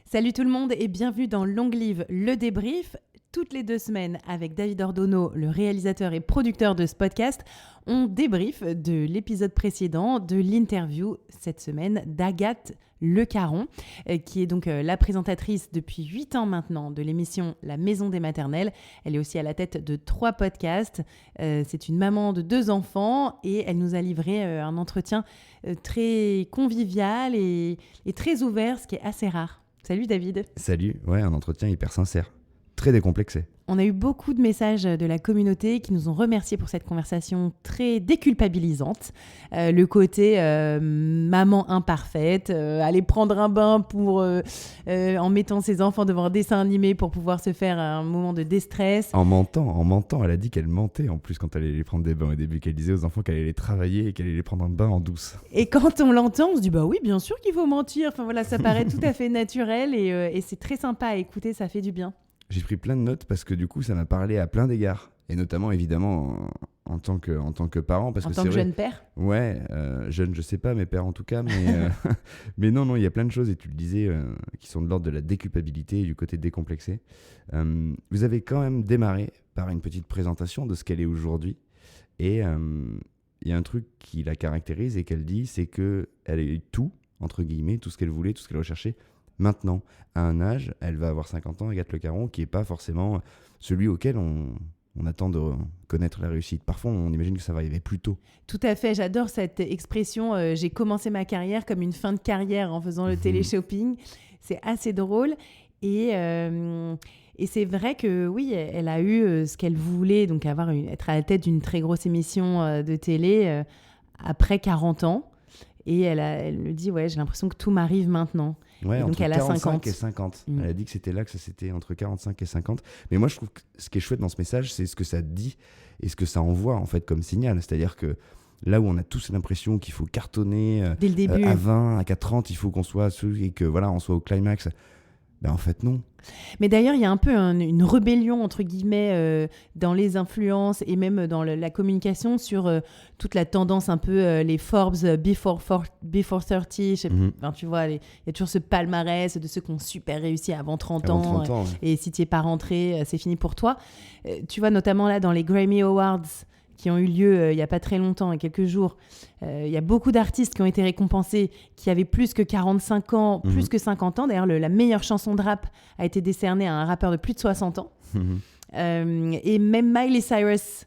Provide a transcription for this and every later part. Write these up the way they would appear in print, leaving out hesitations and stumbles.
Salut tout le monde et bienvenue dans Long Live le débrief. Toutes les 2 semaines, avec David Ordono, le réalisateur et producteur de ce podcast, on débrief de l'épisode précédent de l'interview cette semaine d'Agathe Le Caron, qui est donc la présentatrice depuis 8 ans maintenant de l'émission La Maison des Maternelles. Elle est aussi à la tête de 3 podcasts. C'est une maman de 2 enfants et elle nous a livré un entretien très convivial et très ouvert, ce qui est assez rare. Salut David. Salut, ouais, un entretien hyper sincère, très décomplexé. On a eu beaucoup de messages de la communauté qui nous ont remerciés pour cette conversation très déculpabilisante. Le côté maman imparfaite, aller prendre un bain en mettant ses enfants devant un dessin animé pour pouvoir se faire un moment de déstress. En mentant, elle a dit qu'elle mentait en plus quand elle allait les prendre des bains au début, qu'elle disait aux enfants qu'elle allait les travailler et qu'elle allait les prendre un bain en douce. Et quand on l'entend, on se dit bah oui, bien sûr qu'il faut mentir. Enfin voilà, ça paraît tout à fait naturel et c'est très sympa à écouter, ça fait du bien. J'ai pris plein de notes parce que du coup, ça m'a parlé à plein d'égards. Et notamment, évidemment, en tant que parent. Parce en que tant c'est que vrai, jeune père. Ouais, jeune, je sais pas, mes pères en tout cas. Mais non, il y a plein de choses, et tu le disais, qui sont de l'ordre de la déculpabilité et du côté décomplexé. Vous avez quand même démarré par une petite présentation de ce qu'elle est aujourd'hui. Et il y a un truc qui la caractérise et qu'elle dit, c'est qu'elle a eu tout, entre guillemets, tout ce qu'elle voulait, tout ce qu'elle recherchait. Maintenant, à un âge, elle va avoir 50 ans, Agathe Le Caron, qui n'est pas forcément celui auquel on attend de connaître la réussite. Parfois, on imagine que ça va arriver plus tôt. Tout à fait, j'adore cette expression. J'ai commencé ma carrière comme une fin de carrière en faisant le télé-shopping. C'est assez drôle. Et c'est vrai que oui, elle a eu ce qu'elle voulait, donc être à la tête d'une très grosse émission de télé après 40 ans. Et elle me dit, ouais, j'ai l'impression que tout m'arrive maintenant. Ouais, donc entre elle a 45 et 50. Elle a dit que c'était là, que ça c'était entre 45 et 50. Mais moi, je trouve que ce qui est chouette dans ce message, c'est ce que ça dit et ce que ça envoie en fait comme signal. C'est-à-dire que là où on a tous l'impression qu'il faut cartonner dès le début, à 20, à 30, il faut qu'on soit et que voilà, on soit au climax. Ben en fait, non. Mais d'ailleurs, il y a un peu une rébellion, entre guillemets, dans les influences et même dans la communication sur toute la tendance un peu, les Forbes before 30. Enfin, tu vois, il y a toujours ce palmarès de ceux qui ont super réussi avant 30 ans. 30 ans. Et si tu n'y es pas rentré, c'est fini pour toi. Tu vois, notamment là, dans les Grammy Awards, qui ont eu lieu il n'y a pas très longtemps, il y a quelques jours. Il y a beaucoup d'artistes qui ont été récompensés, qui avaient plus que 45 ans, plus que 50 ans. D'ailleurs, la meilleure chanson de rap a été décernée à un rappeur de plus de 60 ans. Et même Miley Cyrus,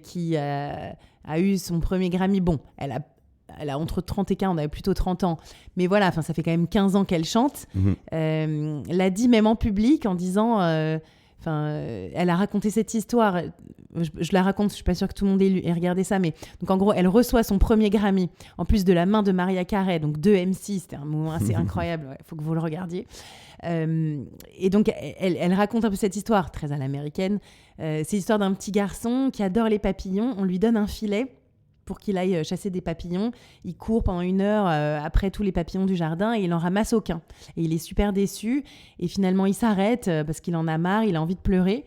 qui a eu son premier Grammy. Bon, elle a entre 30 et 40, on avait plutôt 30 ans. Mais voilà, ça fait quand même 15 ans qu'elle chante. L'a dit même en public en disant... elle a raconté cette histoire. Je la raconte, je suis pas sûre que tout le monde ait regardé ça, mais donc en gros, elle reçoit son premier Grammy, en plus de la main de Mariah Carey, donc 2 MC, c'était un moment assez incroyable, il faut que vous le regardiez. Et donc, elle raconte un peu cette histoire, très à l'américaine. C'est l'histoire d'un petit garçon qui adore les papillons. On lui donne un filet pour qu'il aille chasser des papillons. Il court pendant 1 heure après tous les papillons du jardin et il en ramasse aucun. Et il est super déçu. Et finalement, il s'arrête parce qu'il en a marre, il a envie de pleurer.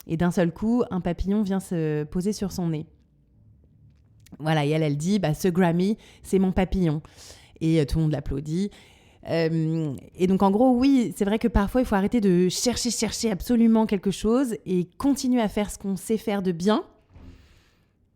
Et d'un seul coup, un papillon vient se poser sur son nez. Voilà, et elle dit, ce Grammy, c'est mon papillon. Et tout le monde l'applaudit. Et donc, en gros, oui, c'est vrai que parfois, il faut arrêter de chercher absolument quelque chose et continuer à faire ce qu'on sait faire de bien.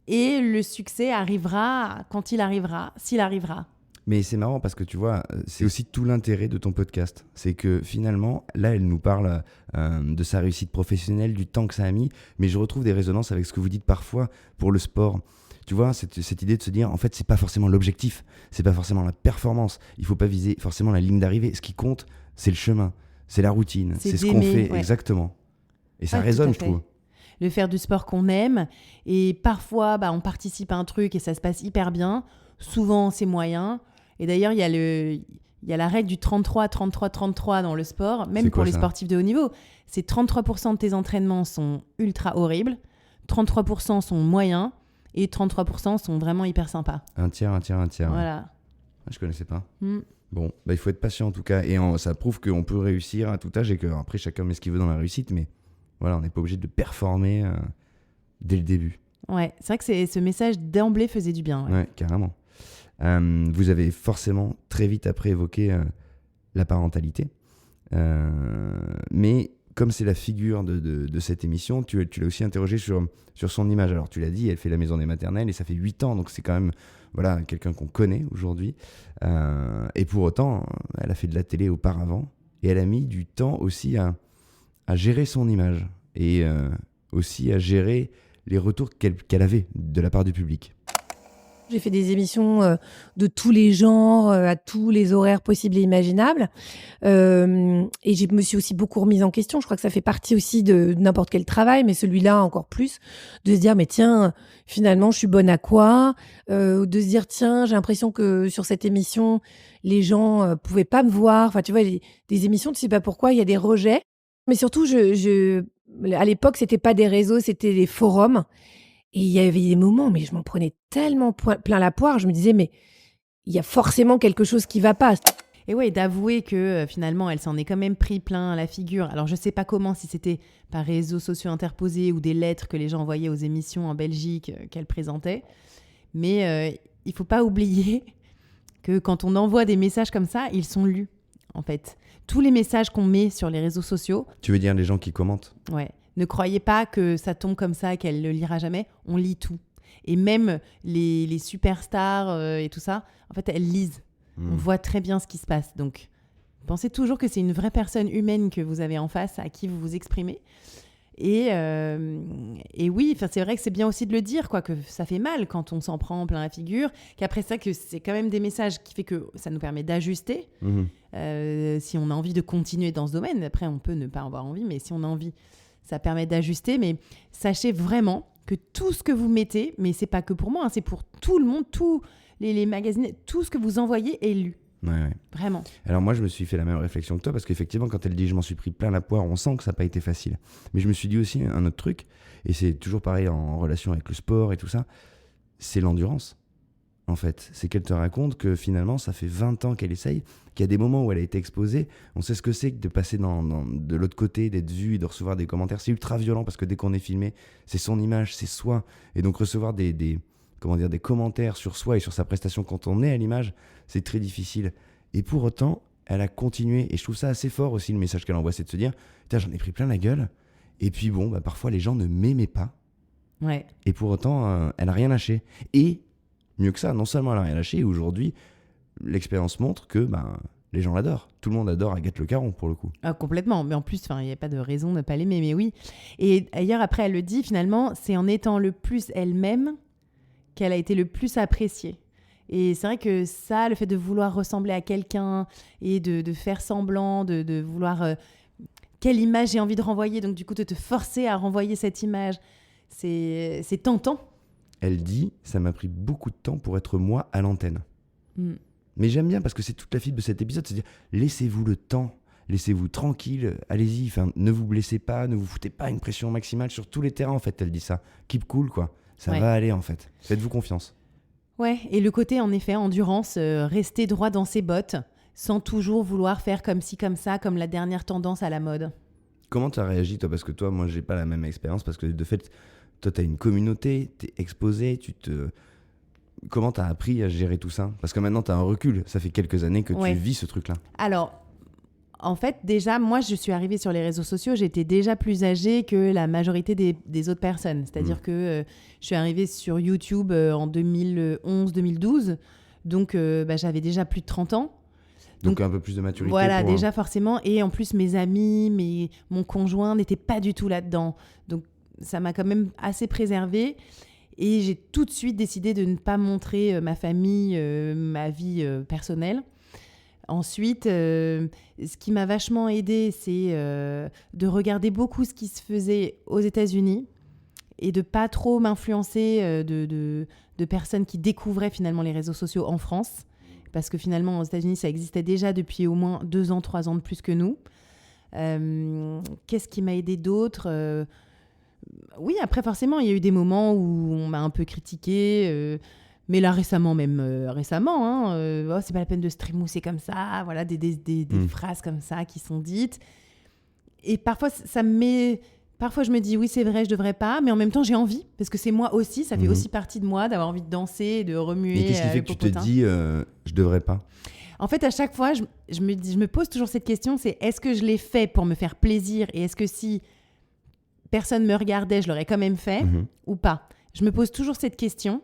Et le succès arrivera quand il arrivera, s'il arrivera. Mais c'est marrant parce que tu vois, c'est aussi tout l'intérêt de ton podcast. C'est que finalement, là, elle nous parle de sa réussite professionnelle, du temps que ça a mis. Mais je retrouve des résonances avec ce que vous dites parfois pour le sport. Tu vois, cette idée de se dire, en fait, c'est pas forcément l'objectif. C'est pas forcément la performance. Il faut pas viser forcément la ligne d'arrivée. Ce qui compte, c'est le chemin. C'est la routine. C'est ce qu'on fait, exactement. Et ça résonne, je trouve. De faire du sport qu'on aime. Et parfois, on participe à un truc et ça se passe hyper bien. Souvent, c'est moyen. Et d'ailleurs, il y a la règle du 33-33-33 dans le sport, même pour les sportifs de haut niveau. C'est 33% de tes entraînements sont ultra horribles, 33% sont moyens et 33% sont vraiment hyper sympas. Un tiers. Voilà. Je connaissais pas. Bon, il faut être patient en tout cas. Et ça prouve qu'on peut réussir à tout âge et qu'après, chacun met ce qu'il veut dans la réussite. Mais voilà, on n'est pas obligé de performer dès le début. Ouais, c'est vrai que ce message d'emblée faisait du bien. Ouais, carrément. Vous avez forcément très vite après évoqué la parentalité. Mais comme c'est la figure de cette émission, tu l'as aussi interrogée sur son image. Alors tu l'as dit, elle fait la maison des maternelles et ça fait 8 ans, donc c'est quand même quelqu'un qu'on connaît aujourd'hui. Et pour autant, elle a fait de la télé auparavant et elle a mis du temps aussi à gérer son image et aussi à gérer les retours qu'elle avait de la part du public. J'ai fait des émissions de tous les genres, à tous les horaires possibles et imaginables. Et je me suis aussi beaucoup remise en question. Je crois que ça fait partie aussi de n'importe quel travail, mais celui-là encore plus, de se dire, mais tiens, finalement, je suis bonne à quoi ? De se dire, tiens, j'ai l'impression que sur cette émission, les gens pouvaient pas me voir. Enfin, tu vois, des émissions, tu sais pas pourquoi, il y a des rejets. Mais surtout, à l'époque, c'était pas des réseaux, c'était des forums. Et il y avait des moments, mais je m'en prenais tellement plein la poire, je me disais, mais il y a forcément quelque chose qui va pas. Et ouais, d'avouer que finalement, elle s'en est quand même pris plein la figure. Alors, je sais pas comment, si c'était par réseaux sociaux interposés ou des lettres que les gens envoyaient aux émissions en Belgique qu'elle présentait. Mais il faut pas oublier que quand on envoie des messages comme ça, ils sont lus, en fait. Tous les messages qu'on met sur les réseaux sociaux... Tu veux dire les gens qui commentent ? Ouais. Ne croyez pas que ça tombe comme ça, qu'elle le lira jamais. On lit tout. Et même les superstars et tout ça, en fait, elles lisent. On voit très bien ce qui se passe. Donc, pensez toujours que c'est une vraie personne humaine que vous avez en face, à qui vous vous exprimez. Et oui, c'est vrai que c'est bien aussi de le dire, quoi, que ça fait mal quand on s'en prend plein la figure. Qu'après ça, que c'est quand même des messages qui fait que ça nous permet d'ajuster. Si on a envie de continuer dans ce domaine, après, on peut ne pas avoir envie, mais si on a envie... Ça permet d'ajuster, mais sachez vraiment que tout ce que vous mettez, mais c'est pas que pour moi, c'est pour tout le monde, tous les magazines, tout ce que vous envoyez est lu. Ouais. Vraiment. Alors moi, je me suis fait la même réflexion que toi, parce qu'effectivement, quand elle dit « je m'en suis pris plein la poire », on sent que ça n'a pas été facile. Mais je me suis dit aussi un autre truc, et c'est toujours pareil en relation avec le sport et tout ça, c'est l'endurance. En fait, c'est qu'elle te raconte que finalement, ça fait 20 ans qu'elle essaye, qu'il y a des moments où elle a été exposée. On sait ce que c'est que de passer de l'autre côté, d'être vu et de recevoir des commentaires. C'est ultra violent parce que dès qu'on est filmé, c'est son image, c'est soi. Et donc recevoir des commentaires sur soi et sur sa prestation quand on est à l'image, c'est très difficile. Et pour autant, elle a continué. Et je trouve ça assez fort aussi, le message qu'elle envoie, c'est de se dire « Putain, j'en ai pris plein la gueule. » Et puis bon, parfois les gens ne m'aimaient pas. Ouais. Et pour autant, elle n'a rien lâché. Et mieux que ça, non seulement elle n'a rien lâché, et aujourd'hui, l'expérience montre que les gens l'adorent. Tout le monde adore Agathe Le Caron, pour le coup. Ah, complètement. Mais en plus, il n'y a pas de raison de ne pas l'aimer, mais oui. Et d'ailleurs, après, elle le dit, finalement, c'est en étant le plus elle-même qu'elle a été le plus appréciée. Et c'est vrai que ça, le fait de vouloir ressembler à quelqu'un et de faire semblant, de vouloir... quelle image j'ai envie de renvoyer, donc du coup, de te forcer à renvoyer cette image, c'est tentant. Elle dit « ça m'a pris beaucoup de temps pour être moi à l'antenne ». Mais j'aime bien parce que c'est toute la fibre de cet épisode, c'est de dire laissez-vous le temps, laissez-vous tranquille, allez-y, ne vous blessez pas, ne vous foutez pas une pression maximale sur tous les terrains en fait, elle dit ça. Keep cool quoi, ça va aller en fait, faites-vous confiance. Ouais, et le côté en effet endurance, rester droit dans ses bottes sans toujours vouloir faire comme ci, comme ça, comme la dernière tendance à la mode. Comment tu as réagi toi ? Parce que toi, moi j'ai pas la même expérience parce que de fait, toi tu as une communauté, tu es exposé, Comment tu as appris à gérer tout ça ? Parce que maintenant tu as un recul, ça fait quelques années que tu vis ce truc-là. Alors, en fait, déjà, moi je suis arrivée sur les réseaux sociaux, j'étais déjà plus âgée que la majorité des autres personnes. C'est-à-dire que je suis arrivée sur YouTube en 2011-2012, donc j'avais déjà plus de 30 ans. Donc un peu plus de maturité. Voilà, déjà forcément. Et en plus, mes amis, mon conjoint n'étaient pas du tout là-dedans. Donc ça m'a quand même assez préservée. Et j'ai tout de suite décidé de ne pas montrer ma famille, ma vie personnelle. Ensuite, ce qui m'a vachement aidée, c'est de regarder beaucoup ce qui se faisait aux États-Unis et de pas trop m'influencer de personnes qui découvraient finalement les réseaux sociaux en France. Parce que finalement, aux États-Unis, ça existait déjà depuis au moins 2 ans, 3 ans de plus que nous. Qu'est-ce qui m'a aidée d'autre ? Oui, après, forcément, il y a eu des moments où on m'a un peu critiquée. Mais là, récemment, c'est pas la peine de se trémousser comme ça. Voilà, des phrases comme ça qui sont dites. Et parfois, Parfois, je me dis, oui, c'est vrai, je devrais pas. Mais en même temps, j'ai envie. Parce que c'est moi aussi. Ça fait aussi partie de moi d'avoir envie de danser, de remuer. Et qu'est-ce qui fait que tu te dis, je devrais pas ? En fait, à chaque fois, je me pose toujours cette question, c'est est-ce que je l'ai fait pour me faire plaisir et est-ce que si personne me regardait, je l'aurais quand même fait ou pas? Je me pose toujours cette question.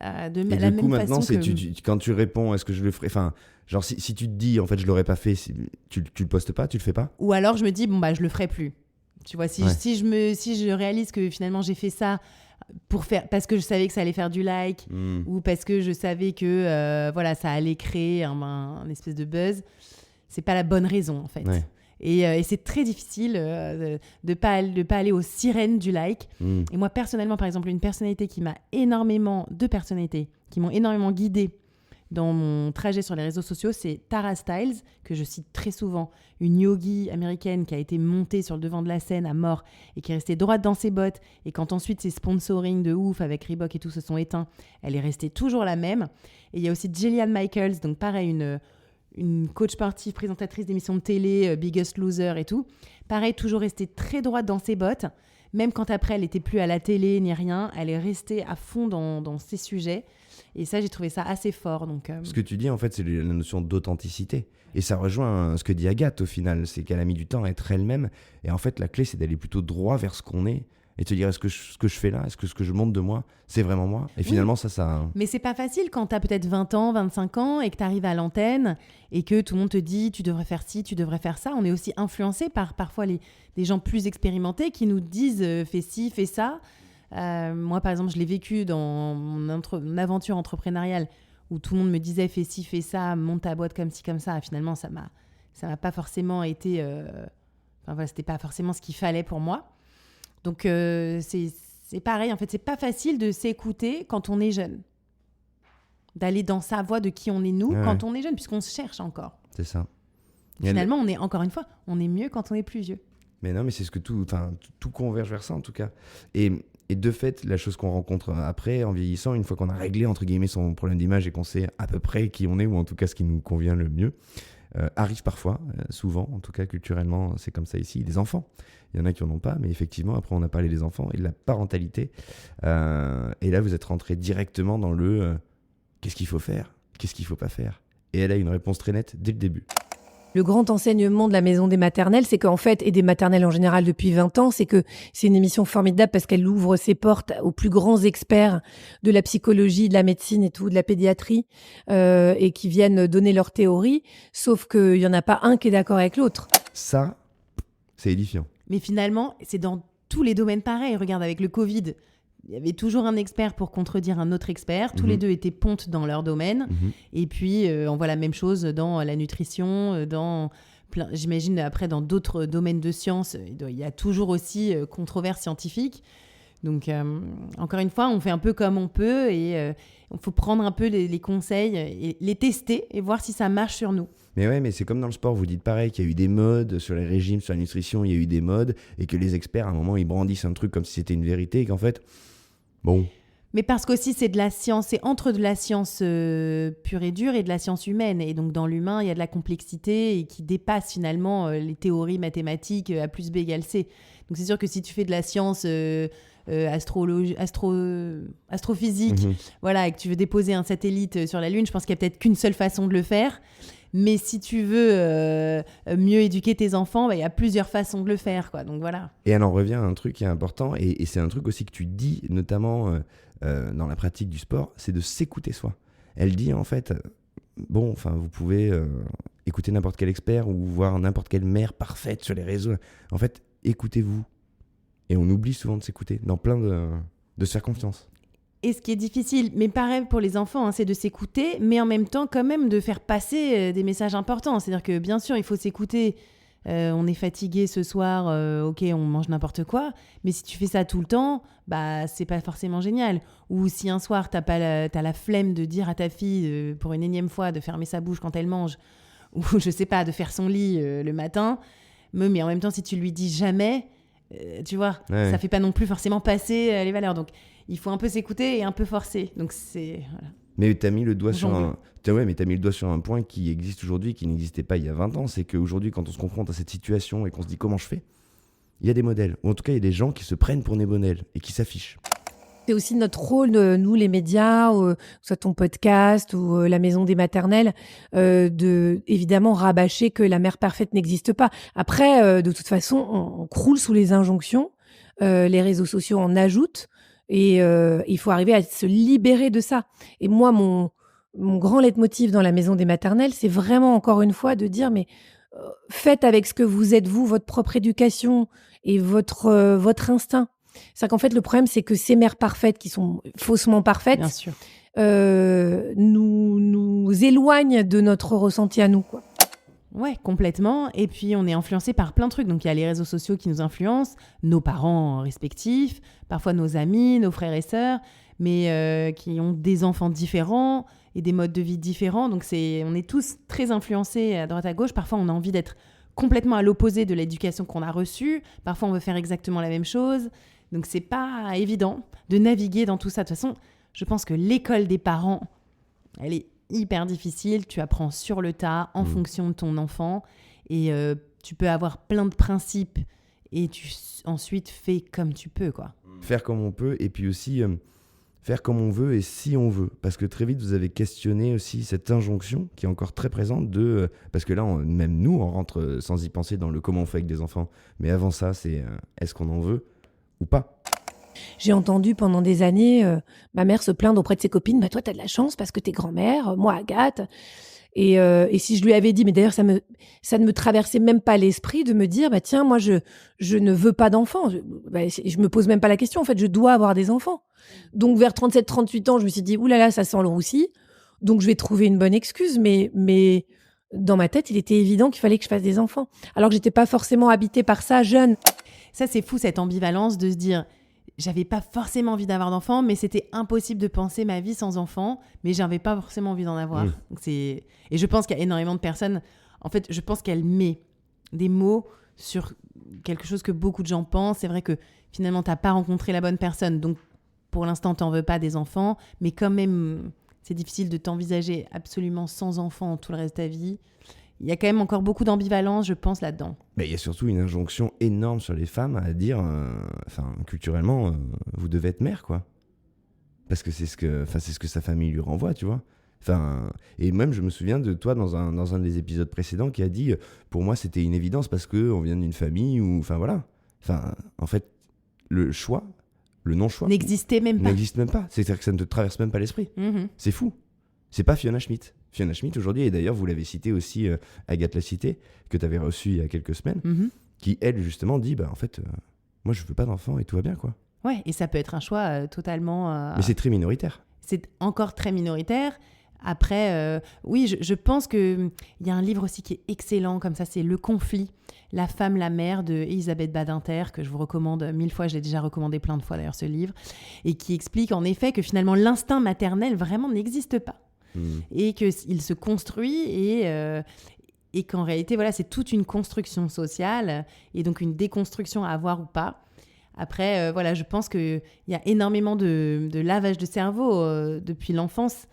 De Et la du coup, même maintenant, façon que... quand tu réponds, est-ce que je le ferai? Enfin, genre, si tu te dis, en fait, je l'aurais pas fait, tu le postes pas, tu le fais pas? Ou alors je me dis, bon, bah, je le ferai plus. Tu vois, si Ouais. je réalise que finalement j'ai fait ça parce que je savais que ça allait faire du like ou parce que je savais que voilà, ça allait créer un espèce de buzz, c'est pas la bonne raison en fait. Ouais. Et c'est très difficile de pas aller aux sirènes du like. Et moi, personnellement, par exemple, deux personnalités qui m'ont énormément guidée dans mon trajet sur les réseaux sociaux, c'est Tara Stiles, que je cite très souvent, une yogi américaine qui a été montée sur le devant de la scène à mort et qui est restée droite dans ses bottes. Et quand ensuite ses sponsoring de ouf avec Reebok et tout se sont éteints, elle est restée toujours la même. Et il y a aussi Jillian Michaels, donc pareil, une coach sportive, présentatrice d'émissions de télé, Biggest Loser et tout. Pareil, toujours restée très droite dans ses bottes. Même quand après, elle n'était plus à la télé ni rien, elle est restée à fond dans ses sujets. Et ça, j'ai trouvé ça assez fort. Donc, Ce que tu dis, en fait, c'est la notion d'authenticité. Et ça rejoint ce que dit Agathe, au final. C'est qu'elle a mis du temps à être elle-même. Et en fait, la clé, c'est d'aller plutôt droit vers ce qu'on est. Et te dire, est-ce que ce que je fais là, est-ce que ce que je montre de moi, c'est vraiment moi? Et finalement, oui. ça... Mais c'est pas facile quand t'as peut-être 20 ans, 25 ans et que t'arrives à l'antenne et que tout le monde te dit tu devrais faire ci, tu devrais faire ça. On est aussi influencé par parfois des gens plus expérimentés qui nous disent fais ci, fais ça. Moi, par exemple, je l'ai vécu dans mon aventure entrepreneuriale où tout le monde me disait fais ci, fais ça, monte ta boîte comme ci, comme ça. Finalement, ça m'a pas forcément été... Enfin voilà, c'était pas forcément ce qu'il fallait pour moi. Donc, c'est pareil, en fait, c'est pas facile de s'écouter quand on est jeune. D'aller dans sa voie de qui on est nous quand on est jeune, puisqu'on se cherche encore. C'est ça. Finalement, on est, encore une fois, on est mieux quand on est plus vieux. Mais non, mais c'est ce que tout converge vers ça, en tout cas. Et de fait, la chose qu'on rencontre après, en vieillissant, une fois qu'on a réglé, entre guillemets, son problème d'image et qu'on sait à peu près qui on est, ou en tout cas ce qui nous convient le mieux, arrive parfois, souvent, en tout cas culturellement, c'est comme ça ici, des enfants. Il y en a qui n'en ont pas, mais effectivement, après, on a parlé des enfants et de la parentalité. Et là, vous êtes rentré directement dans le qu'est-ce qu'il faut faire, qu'est-ce qu'il ne faut pas faire. Et elle a une réponse très nette dès le début. Le grand enseignement de la Maison des maternelles, c'est qu'en fait, et des maternelles en général depuis 20 ans, c'est que c'est une émission formidable parce qu'elle ouvre ses portes aux plus grands experts de la psychologie, de la médecine et tout, de la pédiatrie, et qui viennent donner leur théorie, sauf qu'il n'y en a pas un qui est d'accord avec l'autre. Ça, c'est édifiant. Mais finalement, c'est dans tous les domaines pareils. Regarde, avec le Covid, il y avait toujours un expert pour contredire un autre expert. Tous les deux étaient pontes dans leur domaine. Et puis, on voit la même chose dans la nutrition, j'imagine après dans d'autres domaines de sciences. Il y a toujours aussi controverse scientifique. Donc, encore une fois, on fait un peu comme on peut et il faut prendre un peu les conseils et les tester et voir si ça marche sur nous. Mais ouais, mais c'est comme dans le sport, vous dites pareil, qu'il y a eu des modes sur les régimes, sur la nutrition, il y a eu des modes, et que les experts, à un moment, ils brandissent un truc comme si c'était une vérité, et qu'en fait, bon... Mais parce qu'aussi, c'est de la science, c'est entre de la science pure et dure et de la science humaine. Et donc, dans l'humain, il y a de la complexité et qui dépasse finalement les théories mathématiques A plus B égale C. Donc, c'est sûr que si tu fais de la science astrophysique, voilà, et que tu veux déposer un satellite sur la Lune, je pense qu'il n'y a peut-être qu'une seule façon de le faire. Mais si tu veux mieux éduquer tes enfants, il y a plusieurs façons de le faire, quoi. Donc voilà. Et elle en revient à un truc qui est important, et c'est un truc aussi que tu dis, notamment dans la pratique du sport, c'est de s'écouter soi. Elle dit en fait, vous pouvez écouter n'importe quel expert ou voir n'importe quelle mère parfaite sur les réseaux. En fait, écoutez-vous. Et on oublie souvent de s'écouter, dans plein de se faire confiance. Et ce qui est difficile, mais pareil pour les enfants, c'est de s'écouter, mais en même temps quand même de faire passer des messages importants. C'est-à-dire que bien sûr, il faut s'écouter. On est fatigué ce soir, ok, on mange n'importe quoi. Mais si tu fais ça tout le temps, c'est pas forcément génial. Ou si un soir, t'as la flemme de dire à ta fille, pour une énième fois, de fermer sa bouche quand elle mange, ou je sais pas, de faire son lit le matin. Mais en même temps, si tu lui dis jamais, tu vois, ça fait pas non plus forcément passer les valeurs. Donc, il faut un peu s'écouter et un peu forcer. Donc, c'est... Voilà. Mais t'as mis le doigt sur un point qui existe aujourd'hui, qui n'existait pas il y a 20 ans. C'est qu'aujourd'hui, quand on se confronte à cette situation et qu'on se dit comment je fais, il y a des modèles. Ou en tout cas, il y a des gens qui se prennent pour des modèles et qui s'affichent. C'est aussi notre rôle, nous les médias, soit ton podcast ou la maison des maternelles, de évidemment rabâcher que la mère parfaite n'existe pas. Après, de toute façon, on croule sous les injonctions. Les réseaux sociaux en ajoutent et il faut arriver à se libérer de ça. Et moi, mon grand leitmotiv dans la maison des maternelles, c'est vraiment encore une fois de dire mais faites avec ce que vous êtes vous, votre propre éducation et votre instinct. C'est qu'en fait, le problème, c'est que ces mères parfaites qui sont faussement parfaites Bien sûr. nous éloignent de notre ressenti à nous, quoi. Ouais, complètement. Et puis, on est influencé par plein de trucs. Donc, il y a les réseaux sociaux qui nous influencent, nos parents respectifs, parfois nos amis, nos frères et sœurs, mais qui ont des enfants différents et des modes de vie différents. Donc, on est tous très influencés à droite à gauche. Parfois, on a envie d'être complètement à l'opposé de l'éducation qu'on a reçue. Parfois, on veut faire exactement la même chose. Donc, c'est pas évident de naviguer dans tout ça. De toute façon, je pense que l'école des parents, elle est hyper difficile. Tu apprends sur le tas, en fonction de ton enfant. Et tu peux avoir plein de principes et tu ensuite fais comme tu peux, quoi. Faire comme on peut et puis aussi faire comme on veut et si on veut. Parce que très vite, vous avez questionné aussi cette injonction qui est encore très présente de... parce que là, même nous, on rentre sans y penser dans le comment on fait avec des enfants. Mais avant ça, c'est est-ce qu'on en veut ou pas? J'ai entendu pendant des années ma mère se plaindre auprès de ses copines. Bah, toi, t'as de la chance parce que t'es grand-mère, moi, Agathe. Et si je lui avais dit, mais d'ailleurs, ça ne me traversait même pas l'esprit de me dire, bah tiens, moi, je ne veux pas d'enfants. Je me pose même pas la question. En fait, je dois avoir des enfants. Donc, vers 37-38 ans, je me suis dit, oulala, ça sent le roussi. Donc, je vais trouver une bonne excuse. Mais dans ma tête, il était évident qu'il fallait que je fasse des enfants. Alors que j'étais pas forcément habitée par ça jeune. Ça, c'est fou, cette ambivalence de se dire, j'avais pas forcément envie d'avoir d'enfants, mais c'était impossible de penser ma vie sans enfants, mais j'avais pas forcément envie d'en avoir. Donc et je pense qu'il y a énormément de personnes, en fait, je pense qu'elle met des mots sur quelque chose que beaucoup de gens pensent. C'est vrai que finalement, t'as pas rencontré la bonne personne, donc pour l'instant, t'en veux pas des enfants, mais quand même, c'est difficile de t'envisager absolument sans enfants tout le reste de ta vie. Il y a quand même encore beaucoup d'ambivalence, je pense, là-dedans. Mais il y a surtout une injonction énorme sur les femmes à dire, culturellement, vous devez être mère, quoi. Parce que c'est ce que sa famille lui renvoie, tu vois. Et même, je me souviens de toi dans un des épisodes précédents qui a dit, pour moi, c'était une évidence parce qu'on vient d'une famille où, en fait, le choix, le non-choix... N'existait même pas. N'existe même pas. C'est-à-dire que ça ne te traverse même pas l'esprit. C'est fou. C'est pas Fiona Schmidt. Fiona Schmidt aujourd'hui, et d'ailleurs vous l'avez cité aussi, Agathe l'a cité, que tu avais reçu il y a quelques semaines, qui elle justement dit, moi je veux pas d'enfant et tout va bien, quoi. Ouais, et ça peut être un choix totalement... Mais c'est très minoritaire. C'est encore très minoritaire. Après, oui, je pense qu'il y a un livre aussi qui est excellent comme ça, c'est Le conflit, la femme, la mère de Elisabeth Badinter, que je vous recommande 1000 fois, je l'ai déjà recommandé plein de fois d'ailleurs ce livre, et qui explique en effet que finalement l'instinct maternel vraiment n'existe pas. Et qu'il se construit et qu'en réalité, voilà, c'est toute une construction sociale et donc une déconstruction à avoir ou pas. Après, voilà, je pense qu'il y a énormément de lavage de cerveau depuis l'enfance.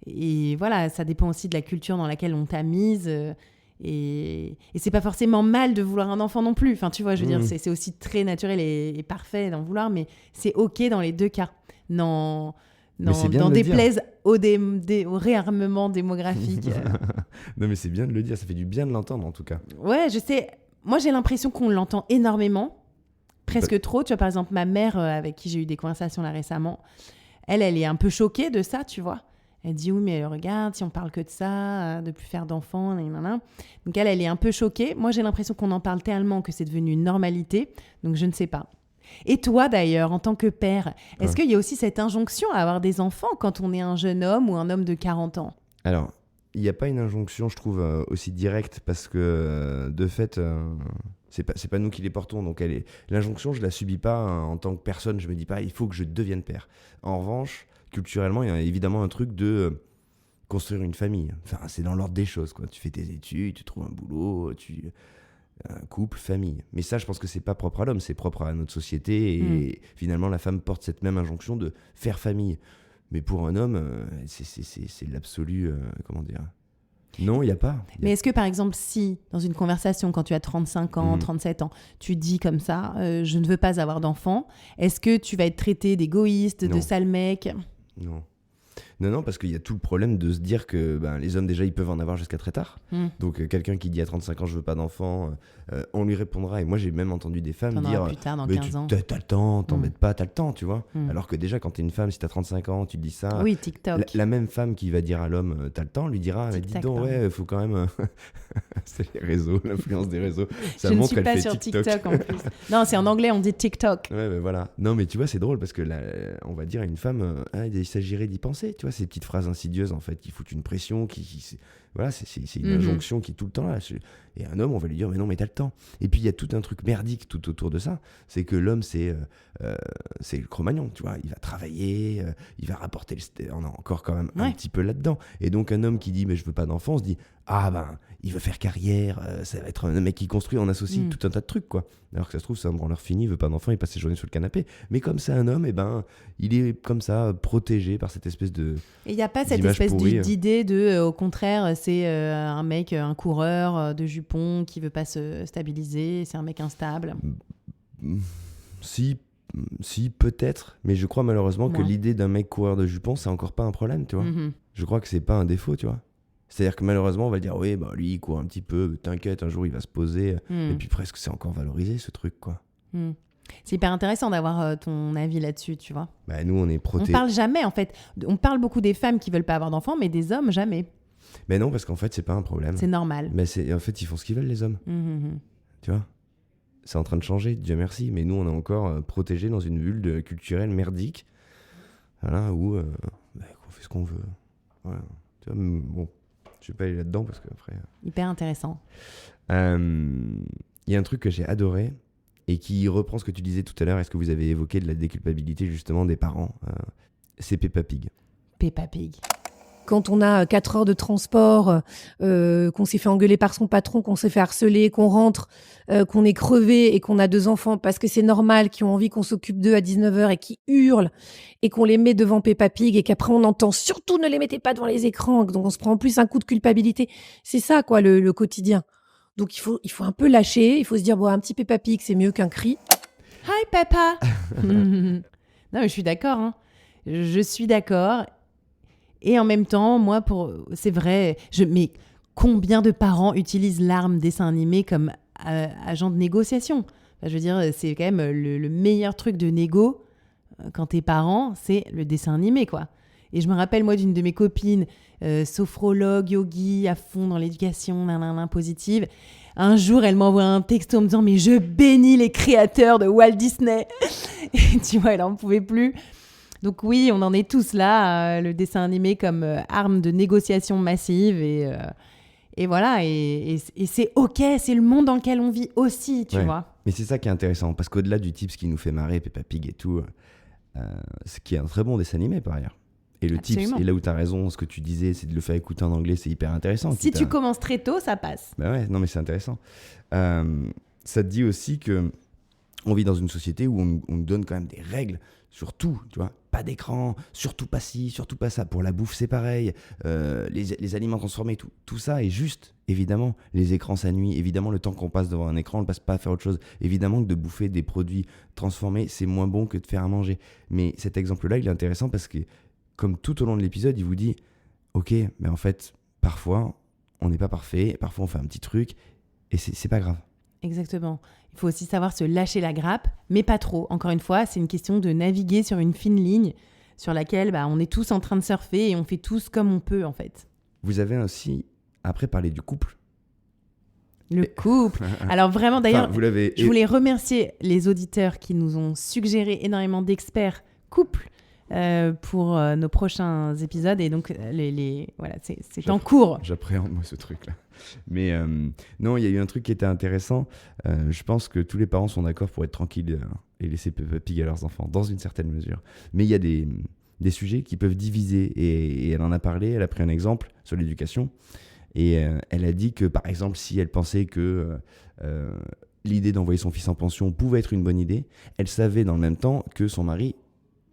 Et voilà, ça dépend aussi de la culture dans laquelle on t'a mise. Et c'est pas forcément mal de vouloir un enfant non plus. Enfin, tu vois, je veux dire, c'est aussi très naturel et parfait d'en vouloir, mais c'est OK dans les deux cas. N'en déplaise au réarmement démographique. Non, mais c'est bien de le dire, ça fait du bien de l'entendre en tout cas. Ouais, je sais. Moi, j'ai l'impression qu'on l'entend énormément, presque trop. Tu vois, par exemple, ma mère, avec qui j'ai eu des conversations là récemment, elle est un peu choquée de ça, tu vois. Elle dit, oui, mais regarde, si on parle que de ça, de plus faire d'enfants, nanana. Donc elle est un peu choquée. Moi, j'ai l'impression qu'on en parle tellement que c'est devenu une normalité. Donc je ne sais pas. Et toi, d'ailleurs, en tant que père, est-ce qu'il y a aussi cette injonction à avoir des enfants quand on est un jeune homme ou un homme de 40 ans ? Alors, il n'y a pas une injonction, je trouve, aussi directe parce que, de fait, c'est pas nous qui les portons. Donc, l'injonction, je ne la subis pas en tant que personne. Je ne me dis pas, il faut que je devienne père. En revanche, culturellement, il y a évidemment un truc de construire une famille. Enfin, c'est dans l'ordre des choses, quoi. Tu fais tes études, tu trouves un boulot, couple, famille. Mais ça, je pense que c'est pas propre à l'homme, c'est propre à notre société. Et finalement, la femme porte cette même injonction de faire famille. Mais pour un homme, c'est l'absolu, comment dire, Non, il n'y a pas. Mais est-ce que, par exemple, si, dans une conversation, quand tu as 35 ans, 37 ans, tu dis comme ça, je ne veux pas avoir d'enfant, est-ce que tu vas être traité d'égoïste, de sale mec ? Non. Non, parce qu'il y a tout le problème de se dire que les hommes, déjà, ils peuvent en avoir jusqu'à très tard. Donc, quelqu'un qui dit à 35 ans, je veux pas d'enfant, on lui répondra. Et moi, j'ai même entendu des femmes dire plus tard, dans 15 ans. T'as le temps, t'embêtes pas, t'as le temps, tu vois. Alors que déjà, quand t'es une femme, si t'as 35 ans, tu te dis ça. Oui, TikTok. La même femme qui va dire à l'homme, t'as le temps, lui dira, dis donc, ouais, faut quand même. C'est les réseaux, l'influence des réseaux. Ça je montre ne suis pas fait sur TikTok en plus. Non, c'est en anglais, on dit TikTok. Ouais, mais voilà. Non, mais tu vois, c'est drôle parce que là, on va dire à une femme, il s'agirait d'y penser. Tu vois, ces petites phrases insidieuses, en fait, qui foutent une pression, voilà, c'est une injonction qui est tout le temps là. Et un homme, on va lui dire, mais non, mais t'as le temps. Et puis, il y a tout un truc merdique tout autour de ça. C'est que l'homme, c'est le Cro-Magnon, tu vois. Il va travailler, il va rapporter on est encore quand même un petit peu là-dedans. Et donc, un homme qui dit, mais je veux pas d'enfant, on se dit, il veut faire carrière, ça va être un mec qui construit, on associe tout un tas de trucs, quoi. Alors que ça se trouve, c'est un branleur fini, il veut pas d'enfant, il passe ses journées sur le canapé. Mais comme c'est un homme, il est comme ça, protégé par cette espèce de. Et il n'y a pas cette espèce d'idée de, au contraire, c'est un mec, un coureur de jupons qui veut pas se stabiliser, c'est un mec instable. Si, peut-être, mais je crois malheureusement que l'idée d'un mec coureur de jupons, c'est encore pas un problème, tu vois. Je crois que c'est pas un défaut, tu vois. C'est-à-dire que malheureusement, on va dire, oui, lui, il court un petit peu, t'inquiète, un jour, il va se poser. Et puis presque, c'est encore valorisé, ce truc, quoi. C'est hyper intéressant d'avoir ton avis là-dessus, tu vois. Nous, on est protégés. On parle jamais, en fait. On parle beaucoup des femmes qui veulent pas avoir d'enfants, mais des hommes, jamais. Mais non, parce qu'en fait, c'est pas un problème. C'est normal. Mais en fait, ils font ce qu'ils veulent, les hommes. Tu vois ? C'est en train de changer, Dieu merci. Mais nous, on est encore protégés dans une bulle culturelle merdique. Voilà, où on fait ce qu'on veut. Voilà. Tu vois, bon, je vais pas aller là-dedans parce qu'après... Hyper intéressant. Il y a un truc que j'ai adoré et qui reprend ce que tu disais tout à l'heure. Est-ce que vous avez évoqué de la déculpabilité justement des parents ? C'est Peppa Pig. Peppa Pig. Quand on a 4 heures de transport, qu'on s'est fait engueuler par son patron, qu'on s'est fait harceler, qu'on rentre, qu'on est crevé et qu'on a 2 enfants parce que c'est normal, qui ont envie qu'on s'occupe d'eux à 19h et qui hurlent et qu'on les met devant Peppa Pig et qu'après on entend surtout ne les mettez pas devant les écrans, donc on se prend en plus un coup de culpabilité. C'est ça, quoi, le quotidien. Donc il faut un peu lâcher, il faut se dire, bon, un petit Peppa Pig, c'est mieux qu'un cri. Hi Peppa. Non, mais je suis d'accord. Hein. Je suis d'accord. Et en même temps, moi, c'est vrai, mais combien de parents utilisent l'arme dessin animé comme agent de négociation ? Enfin, je veux dire, c'est quand même le meilleur truc de négo quand t'es parent, c'est le dessin animé, quoi. Et je me rappelle, moi, d'une de mes copines, sophrologue, yogi, à fond dans l'éducation, positive. Un jour, elle m'envoie un texto en me disant « Mais je bénis les créateurs de Walt Disney !» Et tu vois, elle en pouvait plus. Donc oui, on en est tous là, le dessin animé comme arme de négociation massive et voilà, et c'est ok, c'est le monde dans lequel on vit aussi, tu vois. Mais c'est ça qui est intéressant, parce qu'au-delà du type, ce qui nous fait marrer, Peppa Pig et tout, ce qui est un très bon dessin animé par ailleurs. Et le type, et là où tu as raison, ce que tu disais, c'est de le faire écouter en anglais, c'est hyper intéressant. Si tu commences très tôt, ça passe. Bah ouais, non mais c'est intéressant. Ça te dit aussi que on vit dans une société où on nous donne quand même des règles sur tout, tu vois. Pas d'écran, surtout pas ci, surtout pas ça. Pour la bouffe, c'est pareil. Les aliments transformés, tout ça est juste. Évidemment, les écrans, ça nuit. Évidemment, le temps qu'on passe devant un écran, on ne passe pas à faire autre chose. Évidemment que de bouffer des produits transformés, c'est moins bon que de faire à manger. Mais cet exemple-là, il est intéressant parce que, comme tout au long de l'épisode, il vous dit « Ok, mais en fait, parfois, on n'est pas parfait. Parfois, on fait un petit truc et c'est pas grave. » Exactement. Il faut aussi savoir se lâcher la grappe, mais pas trop. Encore une fois, c'est une question de naviguer sur une fine ligne sur laquelle on est tous en train de surfer et on fait tous comme on peut, en fait. Vous avez aussi, après, parlé du couple. Le couple. Alors vraiment, d'ailleurs, je voulais remercier les auditeurs qui nous ont suggéré énormément d'experts couples pour nos prochains épisodes. Et donc, voilà, c'est en cours. J'appréhende, moi, ce truc-là. Mais non, il y a eu un truc qui était intéressant. Je pense que tous les parents sont d'accord pour être tranquilles et laisser Peppa Pig à leurs enfants, dans une certaine mesure. Mais il y a des sujets qui peuvent diviser. Et elle en a parlé, elle a pris un exemple sur l'éducation. Et elle a dit que, par exemple, si elle pensait que l'idée d'envoyer son fils en pension pouvait être une bonne idée, elle savait dans le même temps que son mari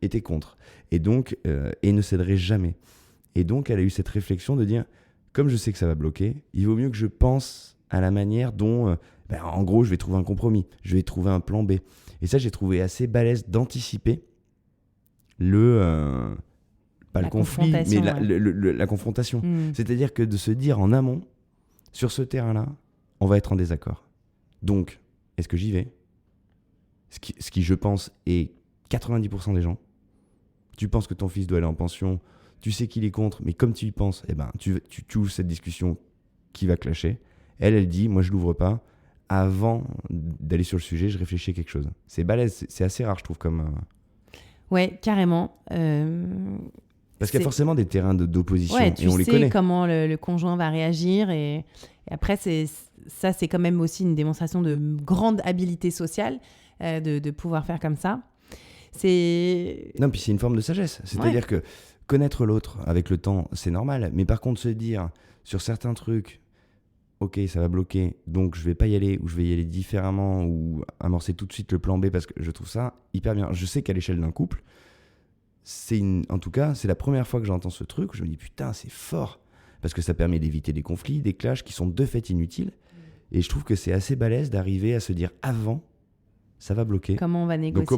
était contre. Et donc, et ne céderait jamais. Et donc, elle a eu cette réflexion de dire... comme je sais que ça va bloquer, il vaut mieux que je pense à la manière dont, en gros, je vais trouver un compromis, je vais trouver un plan B. Et ça, j'ai trouvé assez balèze d'anticiper pas le conflit, mais la confrontation. C'est-à-dire que de se dire en amont, sur ce terrain-là, on va être en désaccord. Donc, est-ce que j'y vais ? Ce qui, je pense, est 90% des gens. Tu penses que ton fils doit aller en pension, tu sais qu'il est contre, mais comme tu y penses, tu ouvres cette discussion qui va clasher. Elle dit, moi je l'ouvre pas. Avant d'aller sur le sujet, je réfléchis à quelque chose. C'est balèze, c'est assez rare, je trouve, comme... Ouais, carrément. Parce qu'il y a forcément des terrains d'opposition, et on les connaît. Tu sais comment le conjoint va réagir. Et après, c'est quand même aussi une démonstration de grande habilité sociale de pouvoir faire comme ça. Non, puis c'est une forme de sagesse. C'est-à-dire que connaître l'autre avec le temps, c'est normal. Mais par contre, se dire sur certains trucs, ok, ça va bloquer, donc je vais pas y aller, ou je vais y aller différemment, ou amorcer tout de suite le plan B, parce que je trouve ça hyper bien. Je sais qu'à l'échelle d'un couple, en tout cas, c'est la première fois que j'entends ce truc, où je me dis putain, c'est fort, parce que ça permet d'éviter des conflits, des clashs qui sont de fait inutiles. Et je trouve que c'est assez balèze d'arriver à se dire avant, ça va bloquer. Comment on va négocier. Donc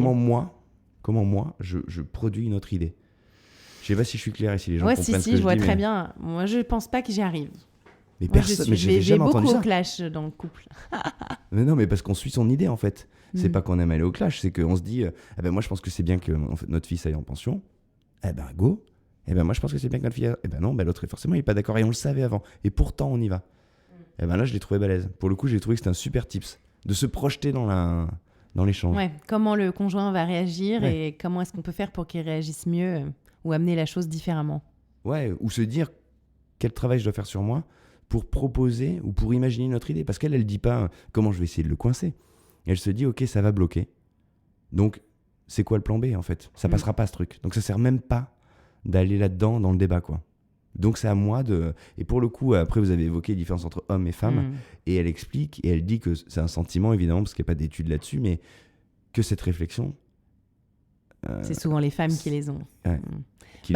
comment moi, je produis une autre idée. Je sais pas si je suis clair et si les gens comprennent ce que je dis. Je vois très bien. Moi, je pense pas que j'y arrive. Mais personne, j'ai jamais entendu ça. J'ai beaucoup au clash dans le couple. Mais non, mais parce qu'on suit son idée en fait. C'est pas qu'on aime aller au clash, c'est qu'on se dit, moi je pense que c'est bien que notre fils aille en pension. Go. Moi je pense que c'est bien que notre fille. Non, l'autre forcément il est pas d'accord et on le savait avant. Et pourtant on y va. Là je l'ai trouvé balèze. Pour le coup j'ai trouvé que c'était un super tips de se projeter dans l'échange. Ouais. Comment le conjoint va réagir et comment est-ce qu'on peut faire pour qu'il réagisse mieux ou amener la chose différemment. Ouais. Ou se dire quel travail je dois faire sur moi pour proposer ou pour imaginer notre idée. Parce qu'elle dit pas comment je vais essayer de le coincer. Elle se dit, ok, ça va bloquer. Donc, c'est quoi le plan B, en fait ? Ça passera pas, ce truc. Donc, ça sert même pas d'aller là-dedans, dans le débat, quoi. Donc, c'est à moi de... Et pour le coup, après, vous avez évoqué les différences entre hommes et femmes. Et elle explique, et elle dit que c'est un sentiment, évidemment, parce qu'il n'y a pas d'études là-dessus, mais que cette réflexion... c'est souvent les femmes qui les ont. Ouais.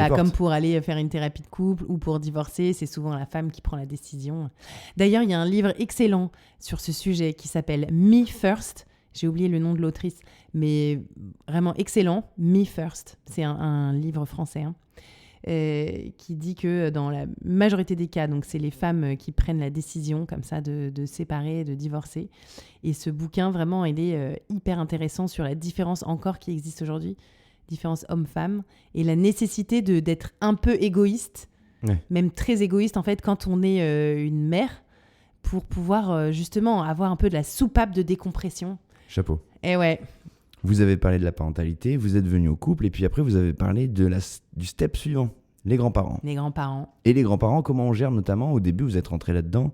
Comme pour aller faire une thérapie de couple ou pour divorcer, c'est souvent la femme qui prend la décision. D'ailleurs, il y a un livre excellent sur ce sujet qui s'appelle Me First. J'ai oublié le nom de l'autrice, mais vraiment excellent. Me First, c'est un livre français qui dit que dans la majorité des cas, donc c'est les femmes qui prennent la décision comme ça de séparer, de divorcer. Et ce bouquin, vraiment, il est hyper intéressant sur la différence encore qui existe aujourd'hui. Différence homme-femme et la nécessité d'être un peu égoïste, même très égoïste en fait quand on est une mère pour pouvoir justement avoir un peu de la soupape de décompression. Chapeau. Et ouais. Vous avez parlé de la parentalité, vous êtes venu au couple et puis après vous avez parlé du step suivant, les grands-parents. Les grands-parents. Et les grands-parents, comment on gère notamment, au début vous êtes rentré là-dedans,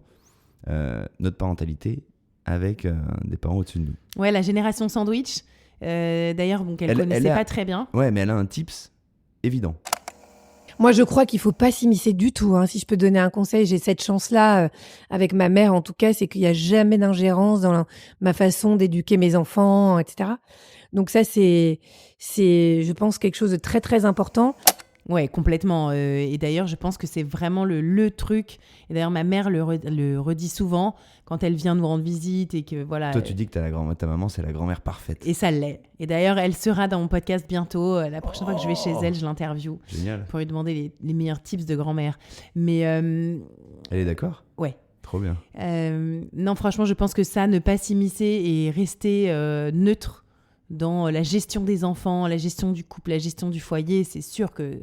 notre parentalité avec des parents au-dessus de nous. Ouais, la génération sandwich. D'ailleurs, qu'elle connaissait pas très bien. Ouais, mais elle a un tips évident. Moi, je crois qu'il ne faut pas s'immiscer du tout. Si je peux donner un conseil, j'ai cette chance-là avec ma mère, en tout cas, c'est qu'il n'y a jamais d'ingérence dans ma façon d'éduquer mes enfants, etc. Donc ça, c'est, je pense, quelque chose de très, très important. Ouais, complètement. Et d'ailleurs, je pense que c'est vraiment le truc. Et d'ailleurs, ma mère le redit souvent quand elle vient nous rendre visite et que voilà. Toi, tu dis que ta maman, c'est la grand-mère parfaite. Et ça l'est. Et d'ailleurs, elle sera dans mon podcast bientôt. La prochaine fois que je vais chez elle, je l'interview. Génial. Pour lui demander les meilleurs tips de grand-mère. Mais elle est d'accord ? Ouais. Trop bien. Non, franchement, je pense que ça, ne pas s'immiscer et rester neutre dans la gestion des enfants, la gestion du couple, la gestion du foyer, c'est sûr que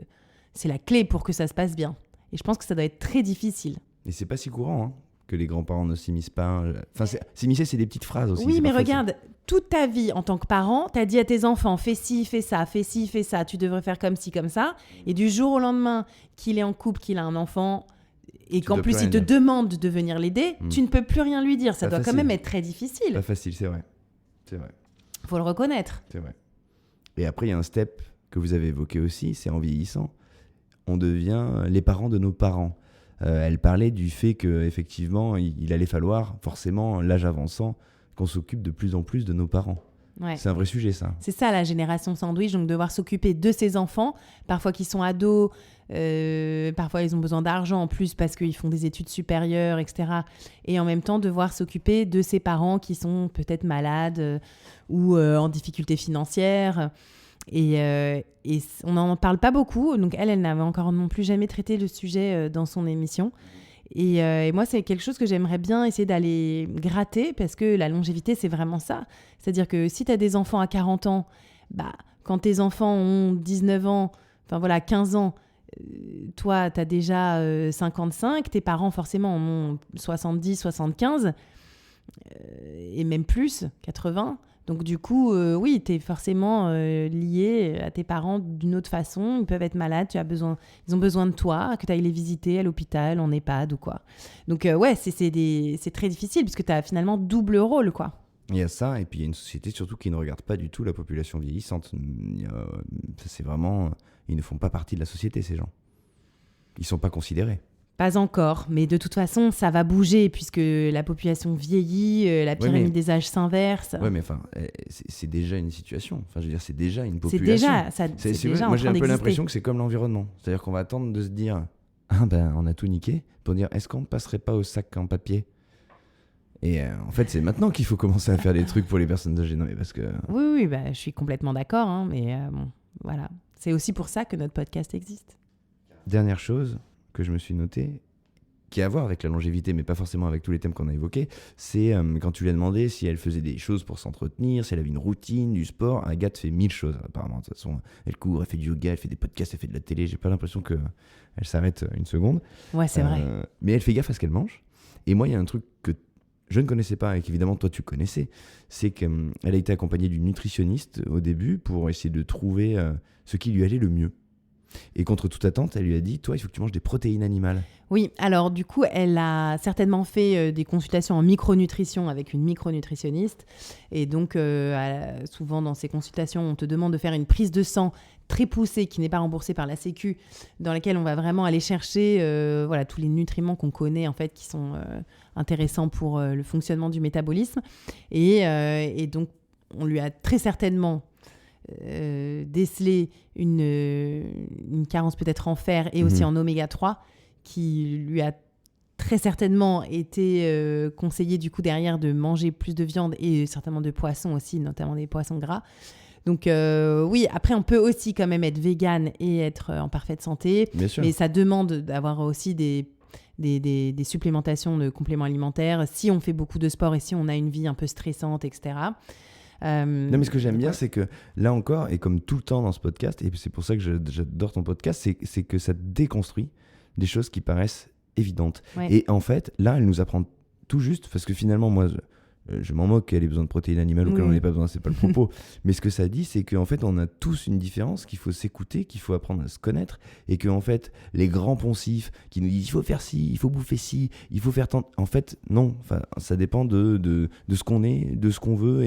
c'est la clé pour que ça se passe bien. Et je pense que ça doit être très difficile. Et c'est pas si courant que les grands-parents ne s'immiscent pas. Enfin, s'immiscer, c'est des petites phrases aussi. Oui, mais regarde, toute ta vie en tant que parent, t'as dit à tes enfants, fais ci, fais ça, fais ci, fais ça, tu devrais faire comme ci, comme ça. Et du jour au lendemain, qu'il est en couple, qu'il a un enfant, et qu'en plus il te demande de venir l'aider, tu ne peux plus rien lui dire. Ça doit quand même être très difficile. Pas facile, c'est vrai. C'est vrai. Faut le reconnaître. C'est vrai. Et après, il y a un step que vous avez évoqué aussi, c'est en vieillissant. On devient les parents de nos parents. Elle parlait du fait qu'effectivement, il allait falloir, forcément, l'âge avançant, qu'on s'occupe de plus en plus de nos parents. Ouais. C'est un vrai sujet, ça. C'est ça la génération sandwich, donc devoir s'occuper de ses enfants, parfois qui sont ados, parfois ils ont besoin d'argent en plus parce qu'ils font des études supérieures, etc. Et en même temps devoir s'occuper de ses parents qui sont peut-être malades ou en difficulté financière. Et on n'en parle pas beaucoup, donc elle n'avait encore non plus jamais traité le sujet dans son émission. Et moi, c'est quelque chose que j'aimerais bien essayer d'aller gratter parce que la longévité, c'est vraiment ça. C'est-à-dire que si tu as des enfants à 40 ans, bah, quand tes enfants ont 19 ans, enfin voilà, 15 ans, toi, tu as déjà 55, tes parents, forcément, en ont 70, 75, et même plus, 80. Donc du coup, oui, tu es forcément lié à tes parents d'une autre façon. Ils peuvent être malades, ils ont besoin de toi, que tu ailles les visiter à l'hôpital, en EHPAD ou quoi. Donc ouais, c'est très difficile puisque tu as finalement double rôle, quoi. Il y a ça, et puis il y a une société surtout qui ne regarde pas du tout la population vieillissante. C'est vraiment... Ils ne font pas partie de la société, ces gens. Ils ne sont pas considérés. Pas encore, mais de toute façon, ça va bouger puisque la population vieillit, la pyramide des âges s'inverse. Ouais, mais enfin, c'est déjà une situation. Enfin, je veux dire, c'est déjà une population. C'est déjà moi, en j'ai train un peu d'exister. l'impression que c'est comme l'environnement. C'est-à-dire qu'on va attendre de se dire, ah ben, on a tout niqué, pour dire, est-ce qu'on ne passerait pas au sac en papier ? Et en fait, c'est maintenant qu'il faut commencer à faire des trucs pour les personnes âgées. Non, mais parce que... Oui, bah, je suis complètement d'accord, hein, mais bon, voilà. C'est aussi pour ça que notre podcast existe. Dernière chose que je me suis noté, qui a à voir avec la longévité, mais pas forcément avec tous les thèmes qu'on a évoqués, c'est quand tu lui as demandé si elle faisait des choses pour s'entretenir, si elle avait une routine, du sport. Agathe fait 1000 choses, apparemment. De toute façon, elle court, elle fait du yoga, elle fait des podcasts, elle fait de la télé. J'ai pas l'impression qu'elle s'arrête une seconde. Ouais, c'est vrai. Mais elle fait gaffe à ce qu'elle mange. Et moi, il y a un truc que je ne connaissais pas et qu'évidemment toi tu connaissais, c'est qu'elle a été accompagnée d'une nutritionniste au début pour essayer de trouver ce qui lui allait le mieux. Et contre toute attente, elle lui a dit, toi, il faut que tu manges des protéines animales. Oui, alors du coup, elle a certainement fait des consultations en micronutrition avec une micronutritionniste. Et donc, souvent dans ces consultations, on te demande de faire une prise de sang très poussée qui n'est pas remboursée par la Sécu, dans laquelle on va vraiment aller chercher tous les nutriments qu'on connaît, en fait, qui sont intéressants pour le fonctionnement du métabolisme. Et donc, on lui a très certainement... déceler une carence peut-être en fer et aussi en oméga 3 qui lui a très certainement été conseillé du coup derrière de manger plus de viande et certainement de poissons aussi, notamment des poissons gras. Donc oui, après on peut aussi quand même être végane et être en parfaite santé, Bien sûr. mais ça demande d'avoir aussi des supplémentations de compléments alimentaires si on fait beaucoup de sport et si on a une vie un peu stressante, etc. Non, mais ce que j'aime bien, c'est que là encore, et comme tout le temps dans ce podcast, et c'est pour ça que j'adore ton podcast, c'est que ça déconstruit des choses qui paraissent évidentes. Ouais. Et en fait, là, elle nous apprend tout juste, parce que finalement, moi, je m'en moque qu'elle ait besoin de protéines animales ou qu'elle n'en ait pas besoin, c'est pas le propos. Mais ce que ça dit, c'est qu'en fait, on a tous une différence, qu'il faut s'écouter, qu'il faut apprendre à se connaître, et qu'en fait, les grands poncifs qui nous disent il faut faire ci, il faut bouffer ci, il faut faire tant. En fait, non, ça dépend de ce qu'on est, de ce qu'on veut,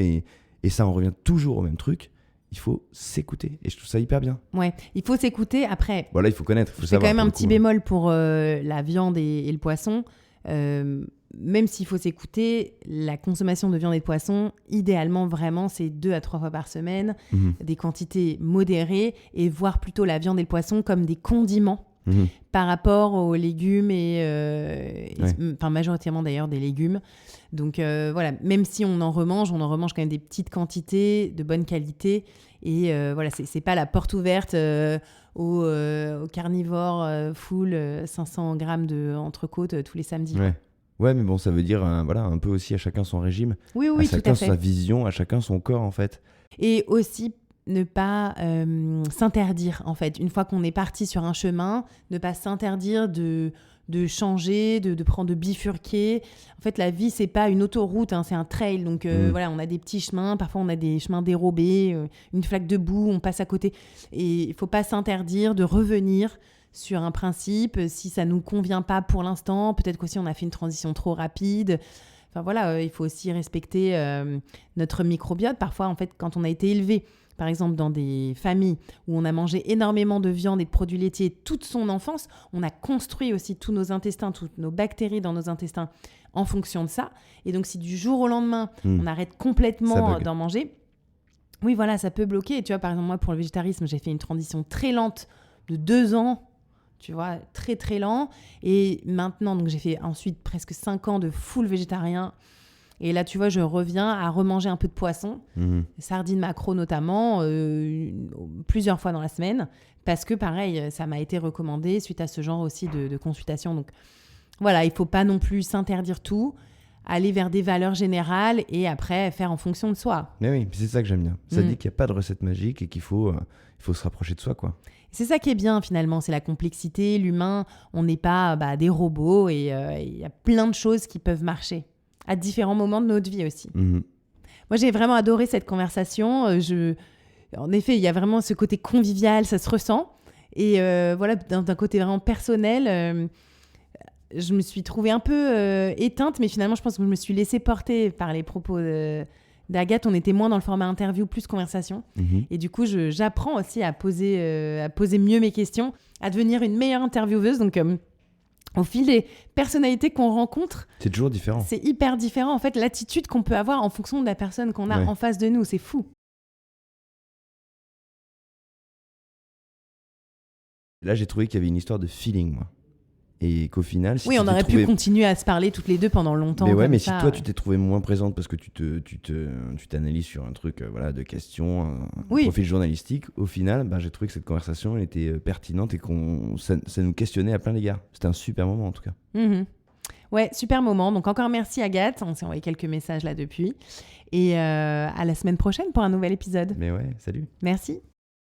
et ça, on revient toujours au même truc. Il faut s'écouter. Et je trouve ça hyper bien. Ouais, il faut s'écouter. Après, voilà, il faut connaître. Il faut c'est quand savoir. même un petit bémol pour la viande et le poisson. Même s'il faut s'écouter, la consommation de viande et de poisson, idéalement, vraiment, c'est 2 à 3 fois par semaine, des quantités modérées, et voir plutôt la viande et le poisson comme des condiments par rapport aux légumes enfin majoritairement d'ailleurs des légumes. Donc voilà, même si on en remange quand même des petites quantités de bonne qualité. Et voilà, c'est pas la porte ouverte aux carnivores full 500 grammes d'entrecôte tous les samedis. Ouais, mais bon, ça veut dire un peu aussi à chacun son régime, oui, à tout à chacun fait. sa vision, à chacun son corps en fait. Et aussi ne pas s'interdire en fait. Une fois qu'on est parti sur un chemin, ne pas s'interdire de changer, de bifurquer. En fait, la vie, c'est pas une autoroute, hein, c'est un trail. Donc voilà, on a des petits chemins, parfois on a des chemins dérobés, une flaque de boue, on passe à côté. Et il faut pas s'interdire de revenir sur un principe. Si ça nous convient pas pour l'instant, peut-être qu'aussi on a fait une transition trop rapide. Enfin voilà, il faut aussi respecter notre microbiote. Parfois, en fait, quand on a été élevé, par exemple, dans des familles où on a mangé énormément de viande et de produits laitiers toute son enfance, on a construit aussi tous nos intestins, toutes nos bactéries dans nos intestins en fonction de ça. Et donc, si du jour au lendemain, on arrête complètement d'en manger, Oui, voilà, ça peut bloquer. Tu vois, par exemple, moi, pour le végétarisme, j'ai fait une transition très lente de 2 ans, tu vois, très, très lent. Et maintenant, donc, j'ai fait ensuite presque 5 ans de full végétarien. Et là, tu vois, je reviens à remanger un peu de poisson, sardines maquereaux notamment, plusieurs fois dans la semaine, parce que, pareil, ça m'a été recommandé suite à ce genre aussi de consultation. Donc, voilà, il ne faut pas non plus s'interdire tout, aller vers des valeurs générales et après faire en fonction de soi. Mais oui, c'est ça que j'aime bien. Ça dit qu'il n'y a pas de recette magique et qu'il faut se rapprocher de soi, quoi. C'est ça qui est bien finalement, c'est la complexité, l'humain. On n'est pas des robots et il y a plein de choses qui peuvent marcher à différents moments de notre vie aussi. Moi, j'ai vraiment adoré cette conversation. En effet, il y a vraiment ce côté convivial, ça se ressent. Et voilà, d'un côté vraiment personnel, je me suis trouvée un peu éteinte, mais finalement, je pense que je me suis laissée porter par les propos d'Agathe. On était moins dans le format interview, plus conversation. Et du coup, j'apprends aussi à poser mieux mes questions, à devenir une meilleure intervieweuse. Donc, au fil des personnalités qu'on rencontre, c'est toujours différent. C'est hyper différent, en fait, l'attitude qu'on peut avoir en fonction de la personne qu'on a en face de nous. C'est fou. Là, j'ai trouvé qu'il y avait une histoire de feeling, moi. Et qu'au final, si oui, on aurait pu continuer à se parler toutes les deux pendant longtemps. Mais ouais, mais si toi, tu t'es trouvée moins présente parce que tu t'analyses sur un truc de questions, un profil journalistique, au final, j'ai trouvé que cette conversation elle était pertinente et ça nous questionnait à plein d'égards. C'était un super moment, en tout cas. Ouais, super moment. Donc encore merci Agathe. On s'est envoyé quelques messages là depuis. Et à la semaine prochaine pour un nouvel épisode. Mais ouais, salut. Merci.